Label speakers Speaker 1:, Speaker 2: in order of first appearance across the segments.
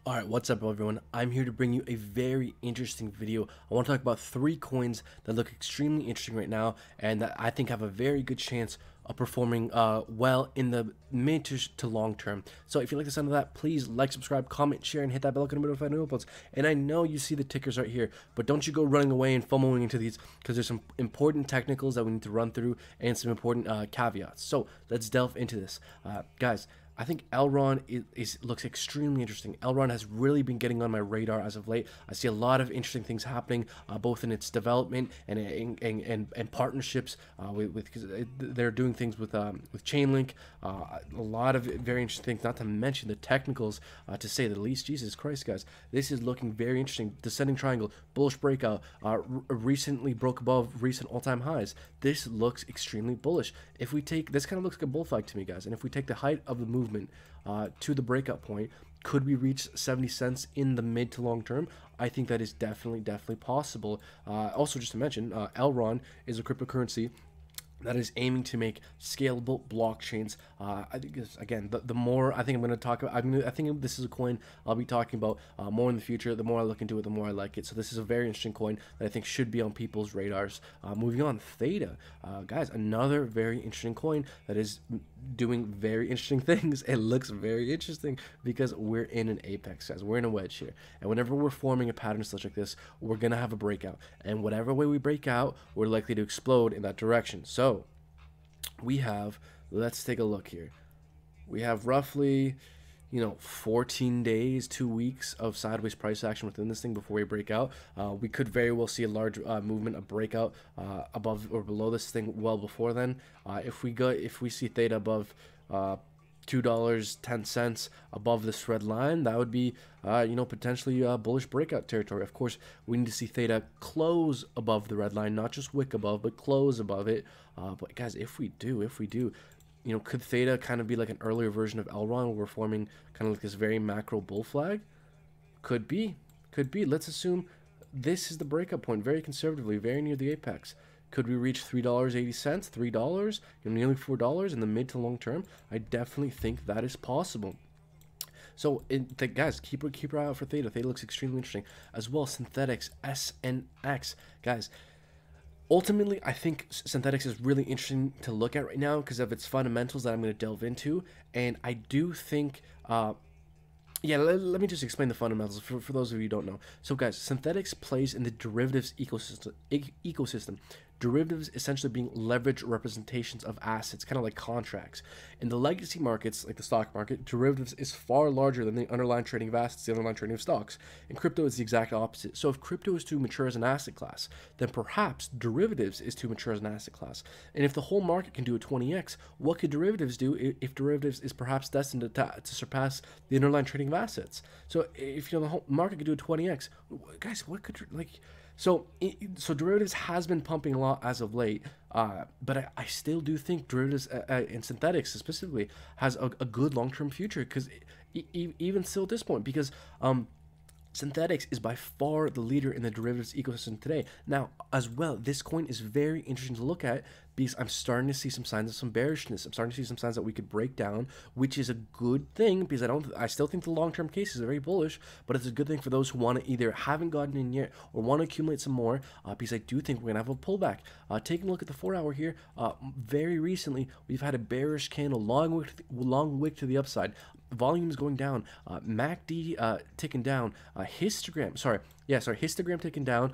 Speaker 1: Alright, what's up everyone? I'm here to bring you a very interesting video. I want to talk about 3 coins that look extremely interesting right now and that I think have a very good chance of performing well in the mid to long term. So if you like the sound of that, please like, subscribe, comment, share, and hit that bell icon to be notified of new uploads. And I know you see the tickers right here, but don't you go running away and FOMOing into these, because there's some important technicals that we need to run through and some important caveats. So let's delve into this. Guys, I think Elrond looks extremely interesting. Elrond has really been getting on my radar as of late. I see a lot of interesting things happening, both in its development and partnerships because they're doing things with Chainlink. A lot of very interesting things. Not to mention the technicals, to say the least. Jesus Christ, guys, this is looking very interesting. Descending triangle, bullish breakout. Recently broke above recent all-time highs. This looks extremely bullish. If we take this, kind of looks like a bull flag to me, guys. And if we take the height of the movement to the breakout point, could we reach 70 cents in the mid to long term? I think that is definitely possible. Also, just to mention, Elrond is a cryptocurrency that is aiming to make scalable blockchains. I think again, the more I think I'm going to talk about, I think this is a coin I'll be talking about more in the future. The more I look into it, the more I like it. So this is a very interesting coin that I think should be on people's radars. Moving on, THETA, guys, another very interesting coin that is doing very interesting things. It looks very interesting because we're in an apex, guys. We're in a wedge here, and whenever we're forming a pattern such like this, we're gonna have a breakout, and whatever way we break out, we're likely to explode in that direction. So we have, let's take a look here. We have roughly 14 days, 2 weeks of sideways price action within this thing before we break out. We could very well see a large movement, a breakout above or below this thing well before then. If we see THETA above $2.10 above this red line, that would be potentially bullish breakout territory. Of course, we need to see THETA close above the red line, not just wick above, but close above it. But guys, if we do, could THETA kind of be like an earlier version of Elrond, where we're forming kind of like this very macro bull flag? Could be. Let's assume this is the breakup point, very conservatively, very near the apex. Could we reach $3.80, $3, nearly $4 in the mid to long term? I definitely think that is possible. So, guys, keep your eye out for THETA. THETA looks extremely interesting. As well, Synthetics, SNX. Guys, ultimately, I think Synthetics is really interesting to look at right now because of its fundamentals that I'm going to delve into. And I do think... yeah, let me just explain the fundamentals for those of you who don't know. So, guys, Synthetics plays in the derivatives ecosystem. Derivatives essentially being leveraged representations of assets, kind of like contracts. In the legacy markets, like the stock market, derivatives is far larger than the underlying trading of assets, the underlying trading of stocks. In crypto, it's the exact opposite. So if crypto is to mature as an asset class, then perhaps derivatives is to mature as an asset class. And if the whole market can do a 20x, what could derivatives do if derivatives is perhaps destined to surpass the underlying trading of assets? So if the whole market could do a 20x, guys, what could So derivatives has been pumping a lot as of late, but I still do think derivatives and Synthetics specifically has a good long-term future, because even still at this point, because Synthetics is by far the leader in the derivatives ecosystem today. Now, as well, this coin is very interesting to look at because I'm starting to see some signs of some bearishness. I'm starting to see some signs that we could break down, which is a good thing because I still think the long-term case is very bullish, but it's a good thing for those who want to either haven't gotten in yet or want to accumulate some more, because I do think we're going to have a pullback. Taking a look at the 4-hour here, very recently, we've had a bearish candle, long wick to the upside. Volume is going down. MACD ticking down. Histogram ticking down.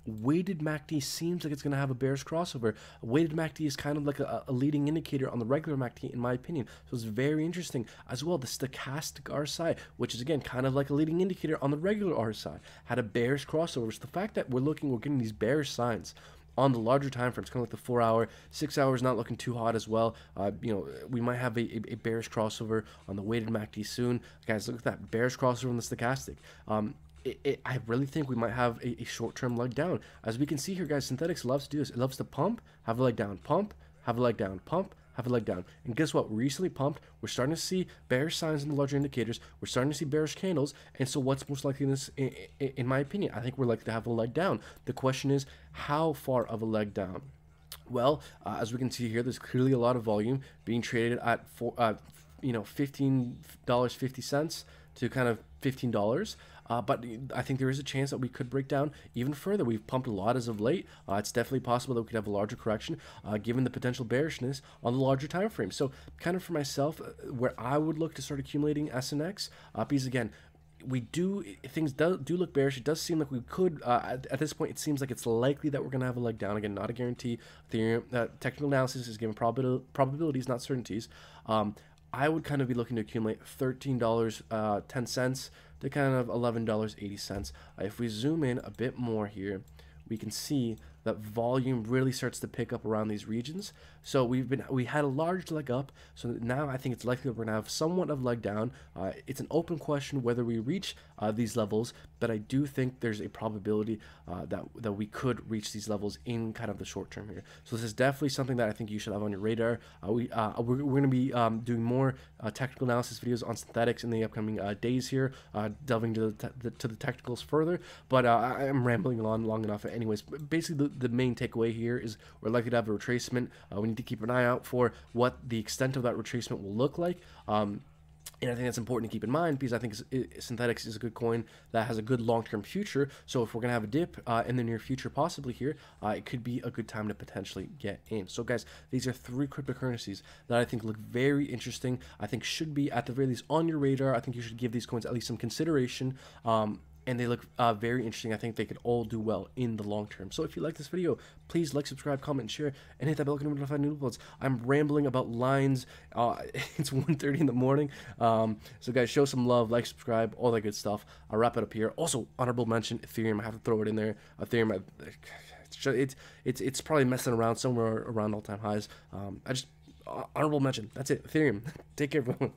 Speaker 1: Weighted MACD seems like it's going to have a bearish crossover. Weighted MACD is kind of like a leading indicator on the regular MACD, in my opinion. So it's very interesting. As well, the stochastic RSI, which is again kind of like a leading indicator on the regular RSI, had a bearish crossover. So the fact that we're getting these bearish signs on the larger time frames, kind of like the 4-hour, 6 hours not looking too hot as well. We might have a bearish crossover on the weighted MACD soon. Guys, look at that bearish crossover on the stochastic. I really think we might have a short-term leg down. As we can see here, guys, Synthetics loves to do this. It loves to pump, have a leg down, pump, have a leg down, pump, have a leg down. And guess what? Recently pumped. We're starting to see bearish signs in the larger indicators. We're starting to see bearish candles. And so what's most likely in this, in my opinion? I think we're likely to have a leg down. The question is, how far of a leg down? Well, as we can see here, there's clearly a lot of volume being traded at $15.50 to kind of $15. But I think there is a chance that we could break down even further. We've pumped a lot as of late. It's definitely possible that we could have a larger correction given the potential bearishness on the larger time frame. So kind of for myself, where I would look to start accumulating SNX, because again, things do look bearish. It does seem like we could at this point. It seems like it's likely that we're gonna have a leg down again. Not a guarantee. Ethereum technical analysis is given probabilities, not certainties. I would kind of be looking to accumulate $13.10 to kind of $11.80. If we zoom in a bit more here, we can see that volume really starts to pick up around these regions. So we had a large leg up. So now I think it's likely that we're gonna have somewhat of leg down. It's an open question whether we reach these levels, but I do think there's a probability that we could reach these levels in kind of the short term here. So this is definitely something that I think you should have on your radar. We're gonna be doing more technical analysis videos on synthetics in the upcoming days here, delving to the technicals further. But I'm rambling on long enough. Anyways, basically the main takeaway here is we're likely to have a retracement. We need to keep an eye out for what the extent of that retracement will look like. And I think that's important to keep in mind because I think synthetics is a good coin that has a good long-term future. So if we're going to have a dip in the near future, possibly here, it could be a good time to potentially get in. So guys, these are 3 cryptocurrencies that I think look very interesting. I think should be at the very least on your radar. I think you should give these coins at least some consideration. And they look very interesting. I think they could all do well in the long term. So if you like this video, please like, subscribe, comment, and share, and hit that bell icon to be notified new uploads. I'm rambling about lines. It's 1:30 in the morning. So guys, show some love, like, subscribe, all that good stuff. I'll wrap it up here. Also, honorable mention, Ethereum. I have to throw it in there. Ethereum, it's probably messing around somewhere around all-time highs. Honorable mention. That's it. Ethereum. Take care, everyone.